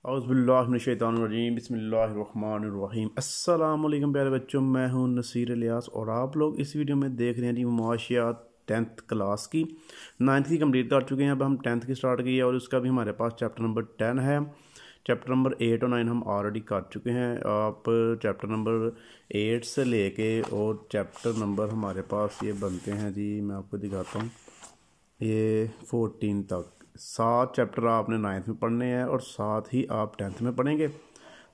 औज़ुबिल्लाहिमिनश्शैतानिर्रजीम बिस्मिल्लाहिर्रहमानिर्रहीम। अस्सलाम वालेकुम प्यारे बच्चों, मैं हूं नसीर इलियास और आप लोग इस वीडियो में देख रहे हैं जी मुआशियात 10th क्लास की। 9th की कंप्लीट कर चुके हैं, अब हम 10th की स्टार्ट की है और उसका भी हमारे पास चैप्टर नंबर 10 है। चैप्टर नंबर 8 और 9 हम ऑलरेडी कर चुके हैं। आप चैप्टर नंबर 8 से लेके और चैप्टर नंबर हमारे पास ये बनते हैं जी, मैं आपको दिखाता हूँ, ये 14 तक 7 चैप्टर आपने 9th में पढ़ने हैं और साथ ही आप 10th में पढ़ेंगे।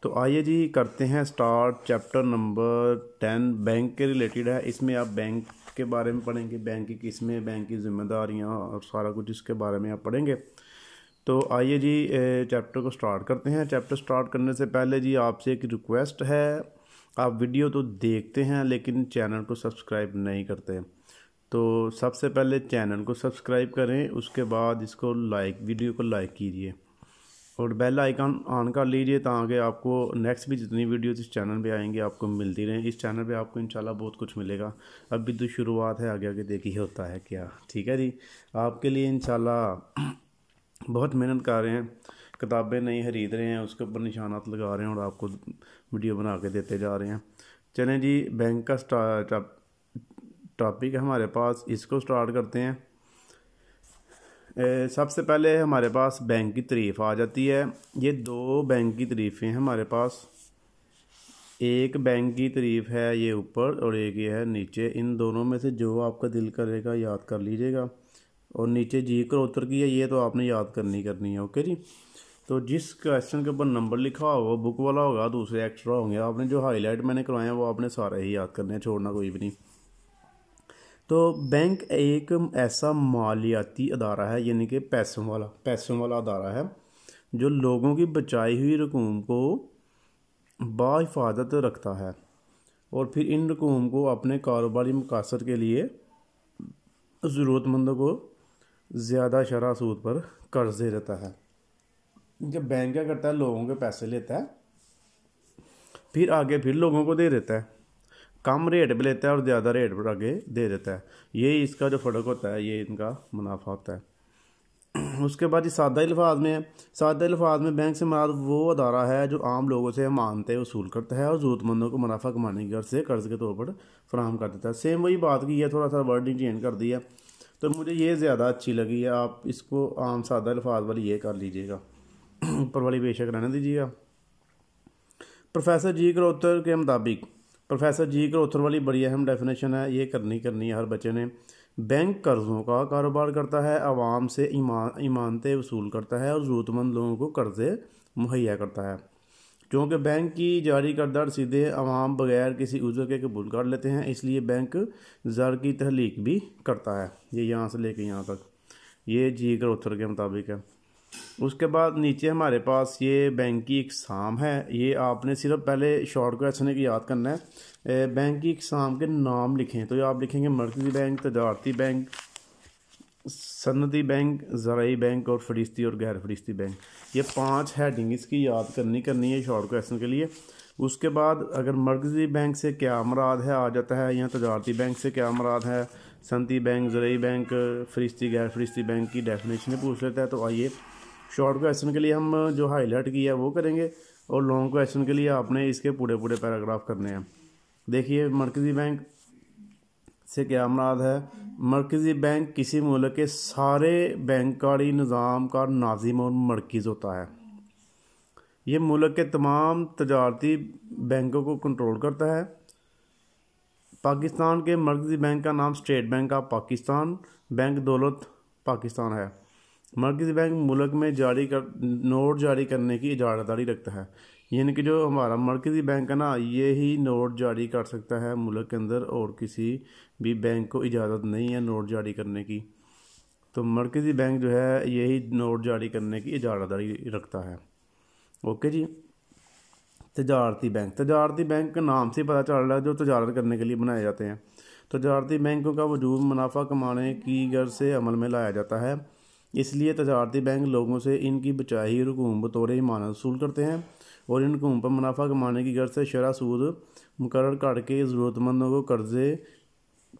तो आइए जी करते हैं स्टार्ट। चैप्टर नंबर 10 बैंक के रिलेटेड है। इसमें आप बैंक के बारे में पढ़ेंगे, बैंक की किस्में, बैंक की जिम्मेदारियां और सारा कुछ इसके बारे में आप पढ़ेंगे। तो आइए जी चैप्टर को स्टार्ट करते हैं। चैप्टर स्टार्ट करने से पहले जी आपसे एक रिक्वेस्ट है, आप वीडियो तो देखते हैं लेकिन चैनल को सब्सक्राइब नहीं करते, तो सबसे पहले चैनल को सब्सक्राइब करें, उसके बाद इसको वीडियो को लाइक कीजिए और बेल आइकन ऑन कर लीजिए ताकि आपको नेक्स्ट भी जितनी वीडियोस इस चैनल पे आएंगी आपको मिलती रहें। इस चैनल पे आपको इंशाल्लाह बहुत कुछ मिलेगा। अभी तो शुरुआत है, आगे आगे देखिए होता है क्या। ठीक है जी, आपके लिए इंशाल्लाह बहुत मेहनत कर रहे हैं, किताबें नहीं खरीद रहे हैं, उसके ऊपर निशानात लगा रहे हैं और आपको वीडियो बना के देते जा रहे हैं। चलें जी, बैंक का टॉपिक है हमारे पास, इसको स्टार्ट करते हैं। सबसे पहले हमारे पास बैंक की तारीफ़ आ जाती है। ये दो बैंक की तारीफ़ें हैं हमारे पास, एक बैंक की तारीफ़ है ये ऊपर और एक ये है नीचे। इन दोनों में से जो आपका दिल करेगा याद कर लीजिएगा। और नीचे जी करोतर की है, ये तो आपने याद करनी है। ओके जी, तो जिस क्वेश्चन के ऊपर नंबर लिखा होगा वो बुक वाला होगा, दूसरे एक्स्ट्रा होंगे। आपने जो हाईलाइट मैंने करवाए हैं वो आपने सारे ही याद करने हैं, छोड़ना कोई भी नहीं। तो बैंक एक ऐसा मालियाती अदारा है, यानी कि पैसों वाला अदारा है जो लोगों की बचाई हुई रकूम को बाहिफाजत रखता है और फिर इन रकूम को अपने कारोबारी मकासद के लिए ज़रूरतमंदों को ज़्यादा शरह सूद पर कर्ज दे देता है। जब बैंक क्या करता है, लोगों के पैसे लेता है, फिर आगे फिर लोगों को दे देता है, कम रेट पे लेता है और ज़्यादा रेट पर आगे दे देता है। ये इसका जो फ़र्क होता है, ये इनका मुनाफा होता है। उसके बाद ये सादा अल्फाज में है। सादा अल्फाज में बैंक से मुराद वो अदारा है जो आम लोगों से मानते वसूल करता है और ज़रूरतमंदों को मुनाफा कमाने की गर्ज से कर्ज के तौर पर फराहम कर देता है। सेम वही बात की है, थोड़ा सा वर्डिंग चेंज कर दिया, तो मुझे ये ज़्यादा अच्छी लगी है। आप इसको आम सादा अल्फाज वाली ये कर लीजिएगा, ऊपर वाली बेशक रहने दीजिएगा। प्रोफेसर जी करोतर के मुताबिक, प्रोफेसर जी करोतर वाली बड़ी अहम डेफिनेशन है, ये करनी है हर बच्चे ने। बैंक कर्ज़ों का कारोबार करता है, आवाम से इमानतें वसूल करता है और ज़रूरतमंद लोगों को कर्ज़े मुहैया करता है। क्योंकि बैंक की जारी करदा रसीदें आवाम बगैर किसी उज़र के कबूल कर लेते हैं, इसलिए बैंक ज़र की तहलीक भी करता है। ये यहाँ से लेके यहाँ तक ये जी करोतर के मुताबिक है। उसके बाद नीचे हमारे पास ये बैंक की इकसाम है। ये आपने सिर्फ पहले शॉर्ट क्वेश्चन की याद करना है। बैंक की इकसाम के नाम लिखें तो ये आप लिखेंगे मरकज़ी बैंक, तजारती बैंक, सनदी बैंक, ज़राई बैंक और फरिश्ती और गैर फरिश्ती बैंक। ये 5 हेडिंग इसकी याद करनी है शॉर्ट क्वेश्चन के लिए। उसके बाद अगर मरकज़ी बैंक से क्या मुराद है आ जाता है, या तजारती बैंक से क्या मुराद है, सनदी बैंक, ज़राई बैंक, फरिश्ती गैर फरिश्ती बैंक की डेफिनेशन पूछ लेता है। तो आइए शॉर्ट क्वेश्चन के लिए हम जो हाईलाइट किया है वो करेंगे और लॉन्ग क्वेश्चन के लिए आपने इसके पूरे पैराग्राफ करने हैं। देखिए मरकज़ी बैंक से क्या मुराद है। मरकज़ी बैंक किसी मुल्क के सारे बैंकारी निज़ाम का नाज़िम और मरकज़ होता है। ये मुल्क के तमाम तजारती बैंकों को कंट्रोल करता है। पाकिस्तान के मरकज़ी बैंक का नाम state bank of Pakistan, bank दौलत पाकिस्तान है। मरकज़ी बैंक मुल्क में नोट जारी करने की इजाज़तदारी रखता है, यानी कि जो हमारा मरकज़ी बैंक है ना, ये ही नोट जारी कर सकता है मुल्क के अंदर, और किसी भी बैंक को इजाज़त नहीं है नोट जारी करने की। तो मरकज़ी बैंक जो है यही नोट जारी करने की इजाज़तदारी रखता है। ओके जी। तजारती बैंक का नाम से पता चल रहा है जो तजारत करने के लिए बनाए जाते हैं। तजारती बैंकों का वजूद मुनाफा कमाने की गर्ज से अमल में लाया जाता है, इसलिए तजारती बैंक लोगों से इनकी बचाई रकूम बतौर ईमानत वसूल करते हैं और इन रकूम पर मुनाफा कमाने की गर्ज से शरह सूद मुकर्रर करके ज़रूरतमंदों को कर्ज़े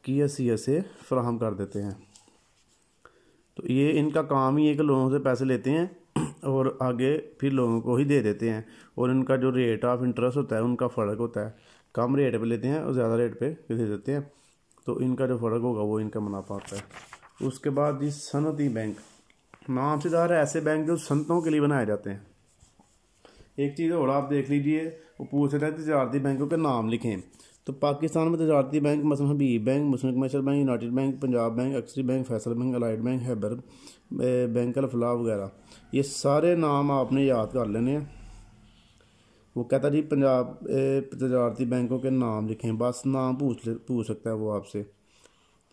की हैसियत से फराहम कर देते हैं। तो ये इनका काम ही है कि लोगों से पैसे लेते हैं और आगे फिर लोगों को ही दे देते हैं, और इनका जो रेट ऑफ इंटरेस्ट होता है उनका फ़र्क होता है, कम रेट पे लेते हैं और ज़्यादा रेट पे दे देते हैं, तो इनका जो फ़र्क होगा वो इनका मुनाफा होता है। उसके बाद जी सनती बैंक, नाम से ज़ाहिर है ऐसे बैंक जो संतों के लिए बनाए जाते हैं। एक चीज़ और आप देख लीजिए, वो पूछ रहे हैं तजारती बैंकों के नाम लिखें, तो पाकिस्तान में तजारती बैंक मसलन Habib Bank, Muslim Commercial Bank, United Bank, Punjab Bank, अक्सरी Bank, Faysal Bank, Allied Bank, Khyber Bank, Al Falah वगैरह, ये सारे नाम आपने याद कर लेने हैं। वो कहता जी पंजाब तजारती बैंकों के नाम लिखें, बस नाम पूछ सकता है वो आपसे,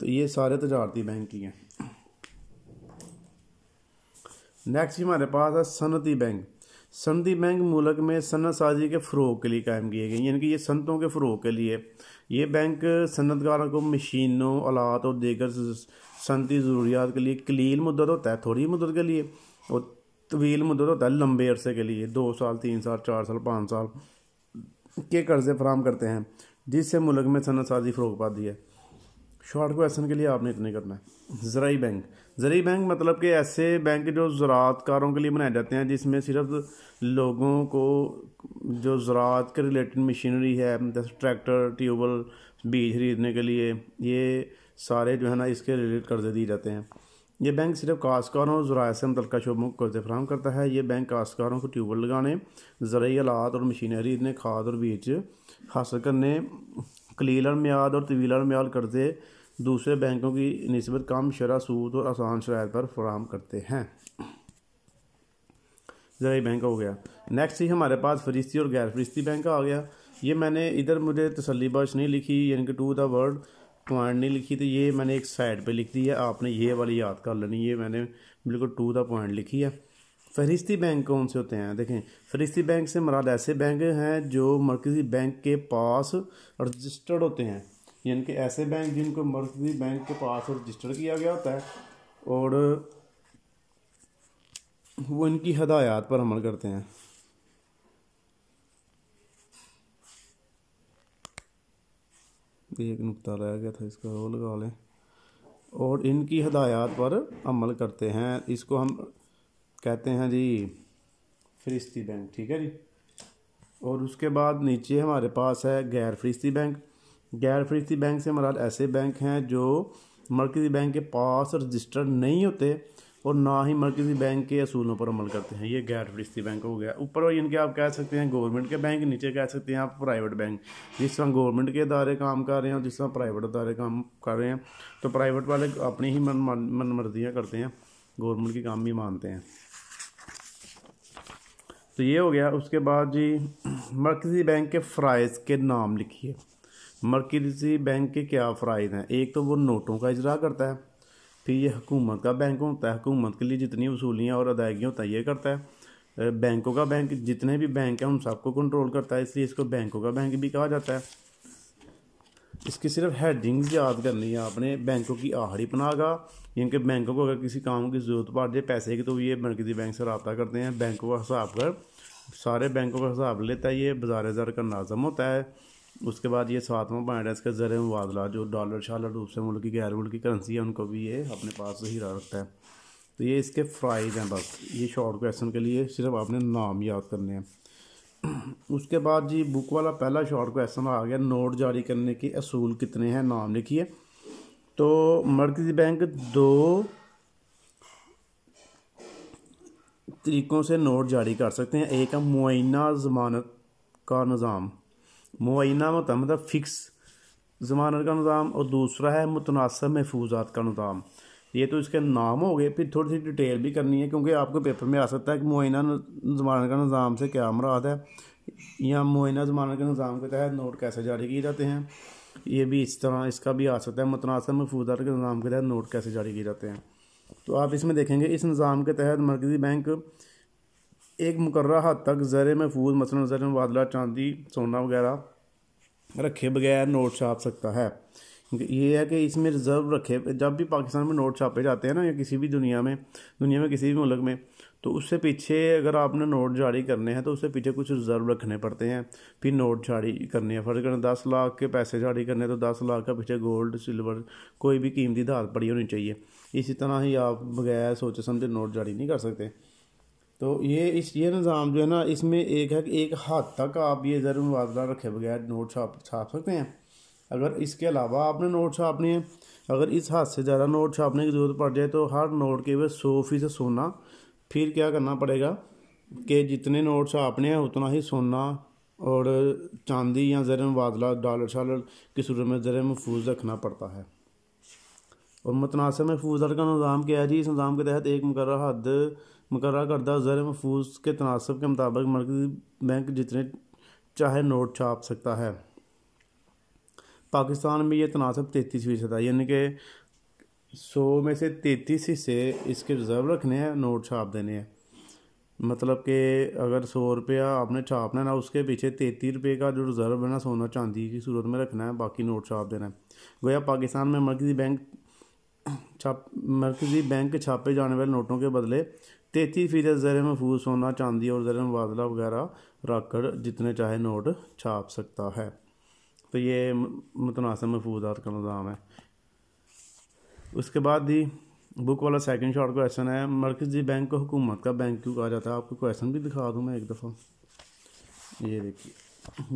तो ये सारे तजारती बैंक ही हैं। नेक्स्ट हमारे पास है सनती बैंक। सनती बैंक मुल्क में सनत साजी के फ़रोग के लिए कायम किए गए, यानी कि ये सनतों के फ़रोग के लिए। ये बैंक सनतकारों को मशीनों, आलात और दीगर सनती ज़रूरियात के लिए कलील मुद्दत होता है, थोड़ी मुद्दत के लिए, और तवील मुद्दत होता है लंबे अरसे के लिए, 2 साल, 3 साल, 4 साल, 5 साल के कर्ज़े फराम करते हैं, जिससे मुल्क में सनत साजी फ़रोग पाती है। शॉर्ट क्वेश्चन के लिए आपने इतने करना है। ज़राई बैंक, ज़राई बैंक मतलब कि ऐसे बैंक जो ज़राअतकारों के लिए बनाए जाते हैं, जिसमें सिर्फ लोगों को जो ज़राअत के रिलेटेड मशीनरी है, जैसे ट्रैक्टर, ट्यूबवेल, बीज खरीदने के लिए, ये सारे जो है ना इसके रिलेटेड कर्जे दिए जाते हैं। ये बैंक सिर्फ काश्तकारों और ज़राअत से मुतल्लिक़ शोबों को कर्जे फराहम करता है। ये बैंक काश्तकारों को ट्यूबवेल लगाने, ज़राई आलात और मशीनें खरीदने, खाद और बीज हासिल करने, कलील मियाद और तवील मियाद कर्जे दूसरे बैंकों की निस्बत कम शरह, सूद और आसान शराइत पर फराहम करते हैं। ज़राई बैंक हो गया। नेक्स्ट ही हमारे पास फरिश्ती और गैर फरिश्ती बैंक आ गया। ये मैंने इधर मुझे तसल्लीबख्श नहीं लिखी, यानी कि टू द वर्ड पॉइंट नहीं लिखी, तो ये मैंने एक साइड पे लिख दी है, आपने ये वाली याद कर लेनी, ये मैंने बिल्कुल टू द पॉइंट लिखी है। फरिश्ती बैंक कौन से होते हैं? देखें, फरिश्ती बैंक से मुराद ऐसे बैंक हैं जो मरकज़ी बैंक के पास रजिस्टर्ड होते हैं, यानी कि ऐसे बैंक जिनको मरकज़ी बैंक के पास रजिस्टर किया गया होता है और वो इनकी हदायत पर अमल करते हैं। एक नुक्ता रह गया था, इसका वो लगा लें, और इनकी हदायत पर अमल करते हैं, इसको हम कहते हैं जी फरिश्ती बैंक, ठीक है जी। और उसके बाद नीचे हमारे पास है गैर फरिश्ती बैंक। गैर फरिश्ती बैंक से मुराद ऐसे बैंक हैं जो मरकज़ी बैंक के पास रजिस्टर्ड नहीं होते और ना ही मरकज़ी बैंक के असूलों पर अमल करते हैं, ये गैर फरिश्ती बैंक हो गया। ऊपर इनके आप कह सकते हैं गवर्नमेंट के बैंक, नीचे कह सकते हैं आप प्राइवेट बैंक। जिस तरह गवर्नमेंट के इदारे काम कर रहे हैं और जिस तरह प्राइवेट इदारे काम कर रहे हैं, तो प्राइवेट वाले अपनी ही मन मर्जियाँ करते हैं, गवर्नमेंट की काम भी मानते हैं। तो ये हो गया। उसके बाद जी मरकज़ी बैंक के फ़राइज़ के नाम लिखिए। मरकज़ी बैंक के क्या फ़राइज़ हैं? एक तो वो नोटों का इजरा करता है, फिर ये हुकूमत का बैंक होता है, हुकूमत के लिए जितनी वसूलियाँ और अदायगियाँ होता है ये करता है। बैंकों का बैंक, जितने भी बैंक हैं उन सबको कंट्रोल करता है, इसलिए इसको बैंकों का बैंक भी कहा जाता है। इसकी सिर्फ हेडिंग्स याद करनी है आपने। बैंकों की आहड़ी पनाहगा, इनके बैंकों को अगर किसी काम की ज़रूरत पड़ जाए पैसे की, तो ये मरकज़ी बैंक से रब्ता करते हैं। बैंकों का हिसाब कर सारे बैंकों का हिसाब लेता है, ये बाज़ार ज़र का नाज़म होता है। उसके बाद ये 7वां पॉइंट है इसका ज़र मुबादला, जो डॉलर शालर दूसरे मुल्क की गैर मुल्क की करेंसी है उनको भी ये अपने पास ही रखता है। तो ये इसके फ़राइज़ हैं, बस ये शॉर्ट क्वेश्चन के लिए सिर्फ आपने नाम याद करने हैं। उसके बाद जी बुक वाला पहला शॉर्ट क्वेश्चन आ गया, नोट जारी करने के असूल कितने हैं, नाम लिखिए। तो मरकज़ी बैंक 2 तरीक़ों से नोट जारी कर सकते हैं। एक है मुअय्यना ज़मानत का निज़ाम, मुअय्यना मतलब फ़िक्स ज़मानत का निज़ाम, और दूसरा है मुतनासिब महफूजात का निज़ाम। ये तो इसके नाम हो गए, फिर थोड़ी सी डिटेल भी करनी है क्योंकि आपको पेपर में आ सकता है कि मुअय्यना ज़मानत का निज़ाम से क्या मुराद है, या मुअय्यना ज़मानत के निज़ाम के तहत नोट कैसे जारी किए जाते हैं। ये भी इस तरह इसका भी आ सकता है, मुतनासिब महफूजात के निज़ाम के तहत नोट कैसे जारी किए जाते हैं। तो आप इसमें देखेंगे इस निज़ाम के तहत मरकज़ी बैंक एक मुकर्रर हद तक ज़र महफूज मसलन ज़र मुबादला चांदी सोना वगैरह रखे बगैर नोट छाप सकता है। क्योंकि ये है कि इसमें रिज़र्व रखे, जब भी पाकिस्तान में नोट छापे जाते हैं ना, या किसी भी दुनिया में किसी भी मुल्क में, तो उससे पीछे अगर आपने नोट जारी करने हैं तो उससे पीछे कुछ रिज़र्व रखने पड़ते हैं, फिर नोट जारी करने हैं। फर्ज करें 10 लाख के पैसे जारी करने, तो 10 लाख का पीछे गोल्ड, सिल्वर, कोई भी कीमती धात पड़ी होनी चाहिए। इसी तरह ही आप बगैर सोचे समझे नोट जारी नहीं कर सकते। तो ये निज़ाम जो है ना, इसमें एक है कि एक हद तक आप ये ज़र मुबादला रखे बगैर नोट छाप सकते हैं। अगर इसके अलावा आपने नोट छापने हैं, अगर इस हद से ज़्यादा नोट छापने की ज़रूरत पड़ जाए तो हर नोट के वे 100% सोना, फिर क्या करना पड़ेगा कि जितने नोट छापने हैं उतना ही सोना और चांदी या ज़र मुबादला डॉलर शालर की सूरत में ज़र महफूज रखना पड़ता है। और मुतनासिब महफूज दर का निज़ाम क्या है जी? इस निज़ाम के तहत एक मुकर्रर करदा ज़र महफूज के तनासब के मुताबिक मरकज़ी बैंक जितने चाहे नोट छाप सकता है। पाकिस्तान में ये तनासब 33% है, यानी कि 100 में से 33 हिस्से इसके रिज़र्व रखने हैं, नोट छाप देने हैं। मतलब कि अगर 100 रुपया आपने छापना है ना, उसके पीछे 33 रुपये का जो रिज़र्व है ना, सोना चांदी की सूरत में रखना है, बाकी नोट छाप देना है। गोया पाकिस्तान में मरकज़ी बैंक छापे जाने वाले नोटों के बदले 33% ज़र महफूज सोना चांदी और ज़र मुबादला वगैरह रख कर जितने चाहे नोट छाप सकता है। तो ये मुतनासिब महफूजात का निज़ाम है। उसके बाद ही बुक वाला सेकंड शॉर्ट क्वेश्चन है, मरकज़ी बैंक को हुकूमत का बैंक क्यों कहा जाता है? आपको क्वेश्चन भी दिखा दूँ मैं एक दफ़ा। ये देखिए,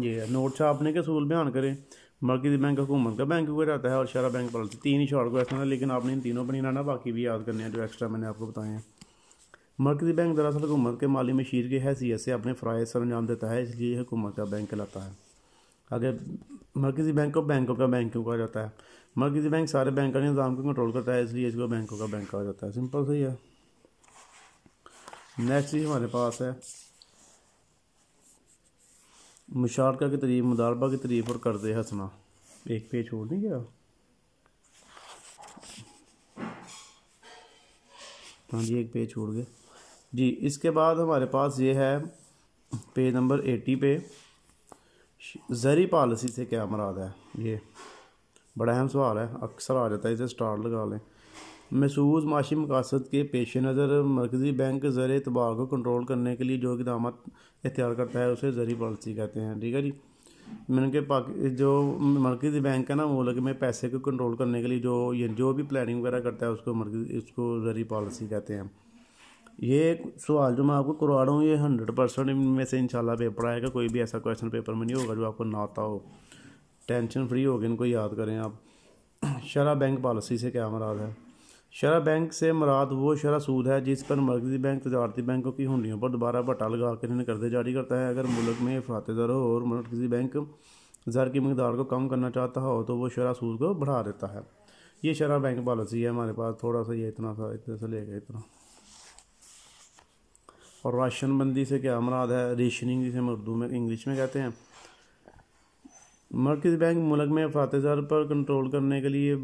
ये नोट छापने के असूल बयान करें, मरकज़ी बैंक हुकूमत का बैंक क्यों कहा जाता है और शरह बैंक पॉलिसी। 3 ही शॉर्ट क्वेश्चन है, लेकिन आपने इन तीनों पर नहीं रहना, बाकी भी याद करने हैं जो एक्स्ट्रा मैंने आपको बताए हैं। मरकज़ी बैंक दरअसल हुकूमत के माली मशीर की हैसियत से अपने फ़राइज़ सर अंजाम देता है, इसलिए हुकूमत का बैंक कहलाता है। आगे, मरकज़ी बैंक को बैंकों का बैंक क्यों कहा जाता है? मरकज़ी बैंक सारे बैंकिंग निज़ाम को कंट्रोल करता है, इसलिए इसको बैंकों का बैंक कहा जाता है। सिंपल सही है। नेक्स्ट ही हमारे पास है मुशारका की तारीफ, मुदारबा की तारीफ और कर्ज़े हंसना। एक पेज छोड़ नहीं गया? हाँ जी, एक पेज छोड़ गए जी। इसके बाद हमारे पास ये है पेज नंबर 80 पे, ज़री पॉलिसी से क्या मुराद है? ये बड़ा अहम सवाल है, अक्सर आ जाता है, इसे स्टार लगा लें। महसूस माशी मकासद के पेश नज़र मरकज़ी बैंक ज़र एतबार को कंट्रोल करने के लिए जो इक़दाम इख्तियार करता है उसे ज़री पॉलिसी कहते हैं। ठीक है जी। मैंने कि जो मरकज़ी बैंक है ना, मुल्क में पैसे को कंट्रोल करने के लिए जो भी प्लानिंग वगैरह करता है उसको ज़री पॉलिसी कहते हैं। ये सवाल जो मैं आपको करवा रहा हूँ, ये 100% इनमें से इंशाल्लाह पेपर आएगा। कोई भी ऐसा क्वेश्चन पेपर में नहीं होगा जो आपको ना आता हो। टेंशन फ्री होकर इनको याद करें आप। शरह बैंक पॉलिसी से क्या मुराद है? शरह बैंक से मुराद वो शरह सूद है जिस पर मरकज़ी बैंक तजारती बैंकों की हुंडियों पर दोबारा भट्टा लगा कर इन्हें कर्जे जारी करता है। अगर मुल्क में अफरात ज़र हो और मरकज़ी बैंक ज़र की मकदार को कम करना चाहता हो तो वो शरह सूद को बढ़ा देता है। ये शरह बैंक पॉलिसी है हमारे पास। थोड़ा सा ये इतना से लेकर इतना। और राशन बंदी से क्या मुराद है? रेशनिंग जिसे हम उर्दू में इंग्लिश में कहते हैं। मरकज़ी बैंक मुल्क में अफरात ज़र पर कंट्रोल करने के लिए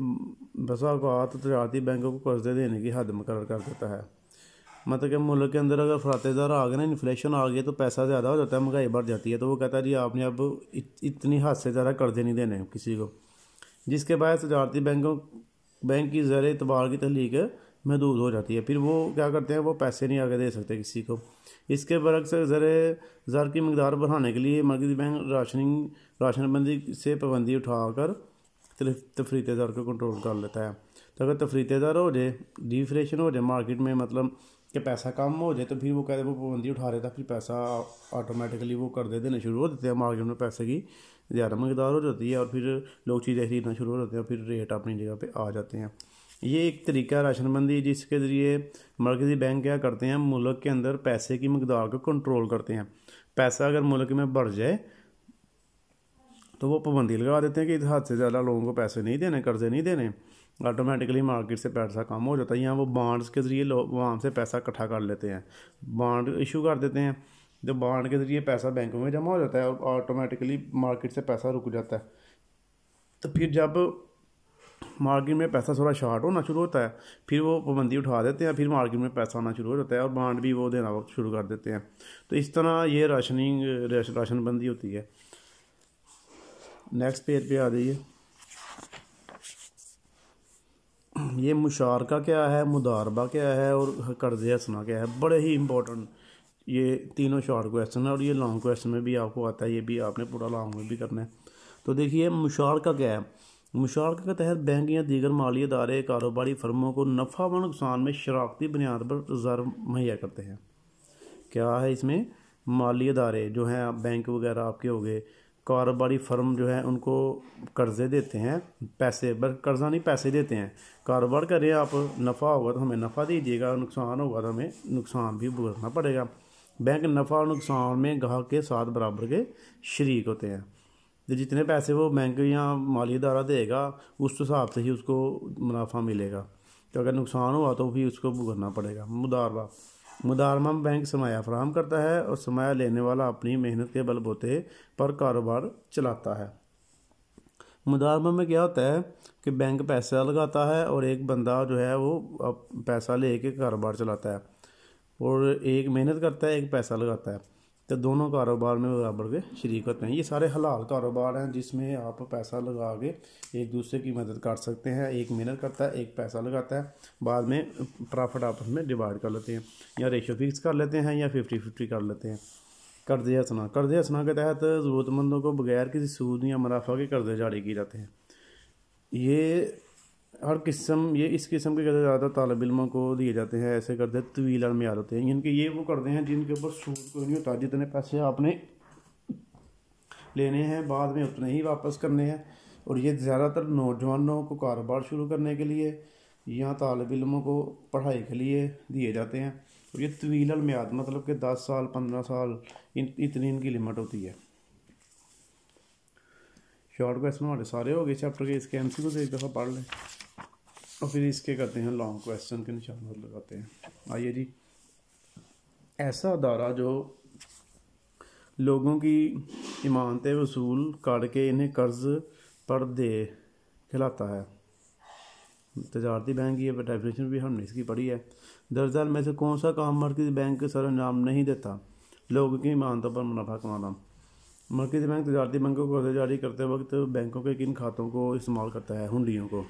बसा औक़ात तजारती बैंकों को कर्जे देने की हद मुकर्रर कर देता है। मतलब कि मुल्क के अंदर अगर अफरात ज़र आ गए ना, इन्फ्लेशन आ गई, तो पैसा ज़्यादा हो जाता है, महंगाई बढ़ जाती है, तो वो कहता है जी आपने अब इतनी हद से ज़्यादा कर्जे नहीं देने किसी को, जिसके बाद तजारती बैंक की ज़र एतबार की तहलीक महदूद हो जाती है। फिर वो क्या करते हैं, वो पैसे नहीं आगे दे सकते किसी को। इसके बरक्स ज़र की मकदार बढ़ाने के लिए मरकज़ी बैंक राशनबंदी से पाबंदी उठाकर तफरीत ज़र को कंट्रोल कर लेता है। तो अगर तफरीत ज़र हो जाए, डिफ्लेशन हो जाए मार्केट में, मतलब कि पैसा कम हो जाए, तो फिर वो कहते हैं वो पाबंदी उठा लेता है, फिर पैसा ऑटोमेटिकली वो कर्जे देने शुरू हो देते हैं। मार्केट में पैसे की ज़्यादा मकदार हो जाती है और फिर लोग चीज़ें खरीदना शुरू हो जाते हैं, फिर रेट अपनी जगह पे आ जाते हैं। ये एक तरीका है राशनबंदी, जिसके ज़रिए मरकज़ी बैंक क्या करते हैं, मुल्क के अंदर पैसे की मकदार को कंट्रोल करते हैं। पैसा अगर मुल्क में बढ़ जाए तो वो पाबंदी लगा देते हैं कि इस हद से ज़्यादा लोगों को पैसे नहीं देने, कर्जे नहीं देने। ऑटोमेटिकली मार्केट से पैसा कम हो जाता है। यहाँ वो बॉन्ड्स के ज़रिए लोग वहाँ से पैसा इकट्ठा कर लेते हैं, बॉन्ड इशू कर देते हैं। जो बॉन्ड के ज़रिए पैसा बैंकों में जमा हो जाता है और ऑटोमेटिकली मार्केट से पैसा रुक जाता है। तो फिर जब मार्केट में पैसा थोड़ा शॉर्ट होना शुरू होता है, फिर वो पाबंदी उठा देते हैं, फिर मार्केट में पैसा आना शुरू हो जाता है और बॉन्ड भी वो देना शुरू कर देते हैं। तो इस तरह ये राशनबंदी होती है। नेक्स्ट पेज पे आ जाइए। ये मुशारका क्या है, मुदारबा क्या है और कर्ज़े हंसना क्या है? बड़े ही इंपॉर्टेंट ये तीनों शॉर्ट क्वेश्चन है और ये लॉन्ग क्वेश्चन में भी आपको आता है, ये भी आपने पूरा लॉन्ग में भी करना है। तो देखिए मुशारका क्या है। मुशारका के तहत बैंक या दीगर माली इदारे कारोबारी फर्मों को नफ़ा व नुकसान में शराकती बुनियाद पर ज़र मुहैया करते हैं। क्या है इसमें, माली अदारे जो हैं, बैंक वगैरह आपके हो गए, कारोबारी फर्म जो है उनको कर्ज़े देते हैं, पैसे बस कर्ज़ा नहीं पैसे देते हैं। कारोबार करें आप, नफ़ा होगा तो हमें नफ़ा दीजिएगा, नुकसान होगा तो हमें नुकसान भी भुगतना पड़ेगा। बैंक नफ़ा और नुकसान में ग्राहक के साथ बराबर के शरीक होते हैं। तो जितने पैसे वो बैंक या माली अदारा देगा उस हिसाब से ही उसको मुनाफा मिलेगा। तो अगर नुकसान हुआ तो भी उसको भुगतना पड़ेगा। मुदारबा, मुदारमा में बैंक सरमाया फराहम करता है और सरमाया लेने वाला अपनी मेहनत के बलबूते पर कारोबार चलाता है। मुदारमा में क्या होता है कि बैंक पैसा लगाता है और एक बंदा जो है वो पैसा लेके कारोबार चलाता है, और एक मेहनत करता है एक पैसा लगाता है, तो दोनों कारोबार में बराबर के शरीक होते हैं। ये सारे हलाल कारोबार हैं जिसमें आप पैसा लगा के एक दूसरे की मदद कर सकते हैं। एक मेहनत करता है एक पैसा लगाता है, बाद में प्रॉफिट आपस में डिवाइड कर लेते हैं, या रेशो फिक्स कर लेते हैं या 50-50 कर लेते हैं। कर्ज़े हसना, कर्ज़े हसना के तहत ज़रूरतमंदों को बगैर किसी सूद या मुनाफा के कर्ज़े जारी किए जाते हैं। ये हर किस्म ये इस किस्म के कर्ज़े ज़्यादा तालिब इल्मों को दिए जाते हैं। ऐसे कर्ज़े तवील अलमियाद होते हैं, इनके ये वो कर्ज़े हैं जिनके ऊपर सूद कोई नहीं होता। जितने पैसे आपने लेने हैं बाद में उतने ही वापस करने हैं, और ये ज़्यादातर नौजवानों को कारोबार शुरू करने के लिए या तालिब इल्मों को पढ़ाई के लिए दिए जाते हैं। और ये तवील अलमियाद मतलब कि 10 साल 15 साल इतनी इनकी लिमिट होती है। शॉर्ट क्वेश्चन हमारे सारे हो गए चैप्टर के, इसके एमसीक्यू से एक दफ़ा पढ़ लें और फिर इसके करते हैं लॉन्ग क्वेश्चन के निशान लगाते हैं। आइए जी, ऐसा अदारा जो लोगों की इमानतें वसूल करके इन्हें कर्ज पर दे खिलाता है। तजारती बैंक, ये डेफिनेशन भी हमने इसकी पढ़ी है। दरअसल में से कौन सा काम मरकज़ी बैंक सर अंजाम नहीं देता? लोगों की इमानतों पर मुनाफा कमाना। मरकज़ी बैंक तजारती बैंकों को कर्ज जारी करते वक्त बैंकों के किन खातों को इस्तेमाल करता है? हुंडियों को।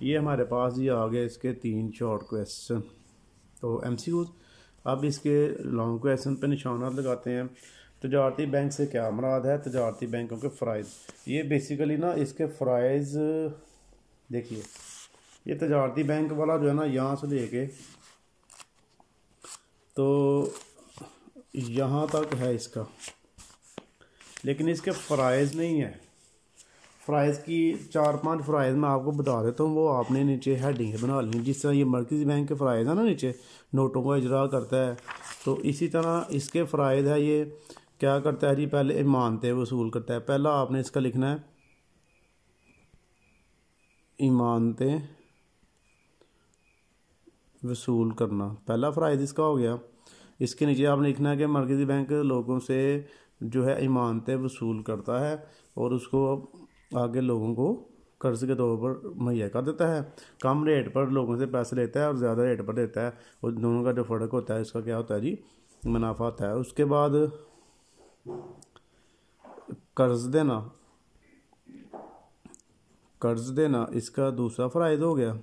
ये हमारे पास ये आ गए इसके 3 शॉर्ट क्वेश्चन। तो एमसीक्यूज, अब इसके लॉन्ग क्वेश्चन पे निशानात लगाते हैं। तजारती बैंक से क्या मुराद है? तजारती बैंकों के फ़राइज़। ये बेसिकली ना इसके फ़राइज़ देखिए, ये तजारती बैंक वाला जो है ना यहाँ से लेके तो यहाँ तक है इसका, लेकिन इसके फ़राइज़ नहीं है। फ़राइज़ की 4-5 फ़राइज़ मैं आपको बता देता हूँ, वो आपने नीचे हेडिंग बना ली। जिस तरह ये मरकज़ी बैंक के फ़राइज़ है ना, नीचे नोटों को इजरा करता है, तो इसी तरह इसके फ़राइज़ है। ये क्या करता है जी? पहले इमानतें वसूल करता है। पहला आपने इसका लिखना है इमानतें वसूल करना, पहला फ़राइज़ इसका हो गया। इसके नीचे आपने लिखना है कि मरकज़ी बैंक लोगों से जो है इमानतें वसूल करता है और उसको आगे लोगों को कर्ज़ के तौर पर मुहैया कर देता है। कम रेट पर लोगों से पैसे लेता है और ज़्यादा रेट पर देता है, और दोनों का जो फ़र्क होता है इसका क्या होता है जी? मुनाफा होता है। उसके बाद कर्ज़ देना, कर्ज़ देना इसका दूसरा फ़राइज़ हो गया।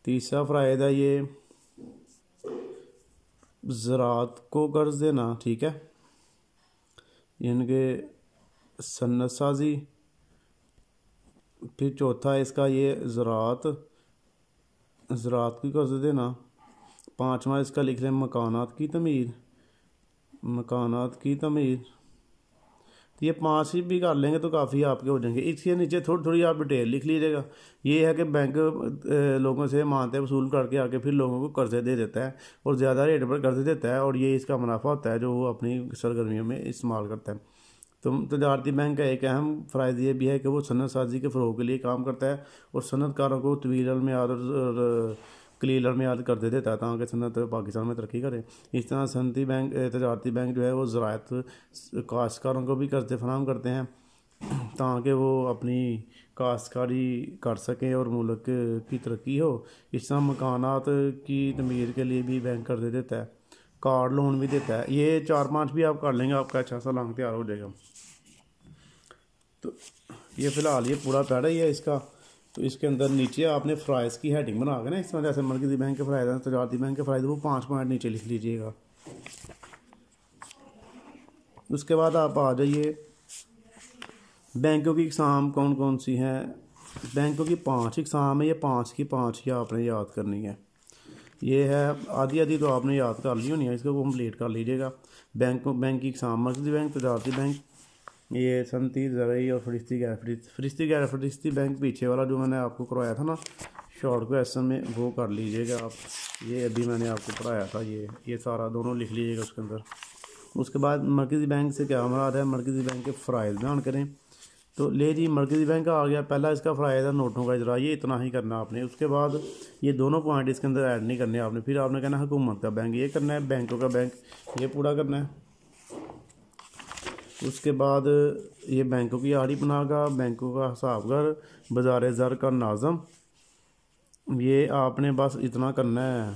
तीसरा फ़राइज़ है ये ज़राअत को कर्ज़ देना, ठीक है, इनके सन्नत साजी। फिर चौथा इसका ये ज़राअत की कर्ज़ देना। पाँचवा इसका लिख लें मकानात की तमीर, मकानात की तमीर। तो ये 5 ही भी कर लेंगे तो काफ़ी आपके हो जाएंगे। इसके नीचे थोड़ी थोड़ी आप डिटेल लिख लीजिएगा। ये है कि बैंक लोगों से मानते वसूल करके आके फिर लोगों को कर्ज़े दे देता है और ज़्यादा रेट पर कर्ज़े देता है, और ये इसका मुनाफा होता है जो वो अपनी सरगर्मियों में इस्तेमाल करता है। तो तजारती बैंक का एक अहम फ़ायदा ये भी है कि वो सनत साजी के फ़रोग़ के लिए काम करता है और सनतकारों को तवील अलमियाद और कलील अलमियाद कर देता है ताकि सनत पाकिस्तान में तरक्की करे। इस तरह सनती बैंक तजारती बैंक जो है वो ज़राअत काश्तकारों को भी कर्ज़े फराहम करते हैं ताकि वो अपनी काश्तकारी कर सकें और मुल्क की तरक्की हो। इस तरह मकानात की तमीर के लिए भी बैंक कर्ज़े देता है, कार लोन भी देता है। ये 4-5 भी आप कर लेंगे, आपका अच्छा सा लॉन्ग तैयार हो जाएगा। तो ये फ़िलहाल ये पूरा पैरा ही है इसका। तो इसके अंदर नीचे आपने फ़राइज़ की हेडिंग बना के ना, इस तरह जैसे मरकज़ी बैंक के फ़राइज़ हैं, तजारती बैंक के फ़राइज़, वो 5 पॉइंट नीचे लिख लीजिएगा। उसके बाद आप आ जाइए बैंकों की इक़साम कौन कौन सी हैं। बैंकों की 5 इक़साम है, ये 5 की 5 ही आपने याद करनी है। ये है आधी आधी तो आपने याद कर ली होनी है, इसको कंप्लीट कर लीजिएगा। बैंक की इकसाम, मरकज़ी बैंक, तजारती बैंक, ये सनती ज़रई और फरिश्ती बैंक पीछे वाला जो मैंने आपको करवाया था ना शॉर्ट क्वेश्चन में, वो कर लीजिएगा आप। ये अभी मैंने आपको पढ़ाया था, ये सारा दोनों लिख लीजिएगा उसके अंदर। उसके बाद मरकज़ी बैंक से क्या मुराद है, मरकज़ी बैंक के फ़राइज़ बयान करें। तो ले जी मरकज़ी बैंक आ गया, पहला इसका फ़राइज़ है नोटों का इजरा, ये इतना ही करना आपने। उसके बाद ये दोनों पॉइंट इसके अंदर ऐड नहीं करने आपने। फिर आपने कहना हुकूमत का बैंक, ये करना है, बैंकों का बैंक ये पूरा करना है। उसके बाद ये बैंकों की आड़ी पनाह का, बैंकों का हिसाबगर, बाज़ार ज़र का नाज़म, ये आपने बस इतना करना है,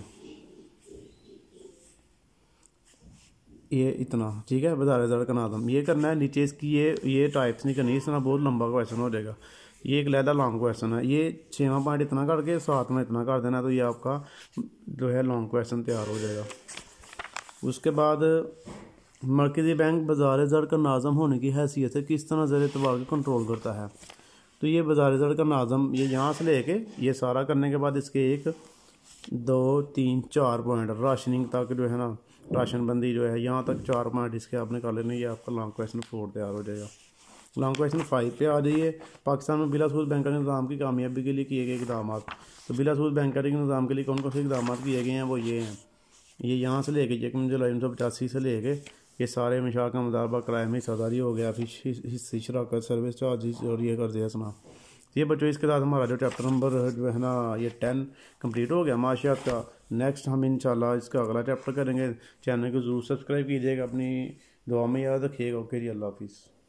ये इतना ठीक है। बाज़ार ज़र का नाज़म ये करना है। नीचे इसकी ये टाइप्स नहीं करनी, इस तरह बहुत लंबा क्वेश्चन हो जाएगा। ये एक लहदा लॉन्ग क्वेश्चन है। ये 6वां पॉइंट इतना करके 7 में इतना कर देना, तो ये आपका जो है लॉन्ग क्वेश्चन तैयार हो जाएगा। उसके बाद मरकज़ी बैंक बाज़ार ज़र का नाज़म होने की हैसियत से किस तरह ज़र एतबार को कंट्रोल करता है। तो ये बाज़ार ज़र का नाज़म ये यहाँ से लेके ये सारा करने के बाद इसके 1 2 3 4 पॉइंट राशनिंग तक जो है ना, राशनबंदी जो है यहाँ तक 4 पॉइंट इसके आपने कर लेने। ये आपका लॉन्ग क्वेश्चन 4 तैयार हो जाएगा। लॉन्ग क्वेश्चन 5 पे आ जाइए। पाकिस्तान में बिलासूद बैंकिंग निज़ाम की कामयाबी के लिए किए गए इक़दाम। तो बिलासूद बैंकिंग निज़ाम के लिए कौन कौन से इक़दाम किए गए हैं, वो ये हैं। ये यहाँ से लेके 1 जुलाई 1985 से लेके ये सारे मिशा का मुदारबा, क्राइम, हिस्सादारी हो गया, हिस्सी शराकत, सर्विस चार्जिस और ये कर दिया सुना। ये बच्चों इसके साथ हमारा जो चैप्टर नंबर जो है ना ये 10 कंप्लीट हो गया माशियात का। नेक्स्ट हम इंशाल्लाह इसका अगला चैप्टर करेंगे। चैनल को ज़रूर सब्सक्राइब कीजिएगा, अपनी दुआ में याद रखिएगा। ओके जी, अल्लाह हाफिज़।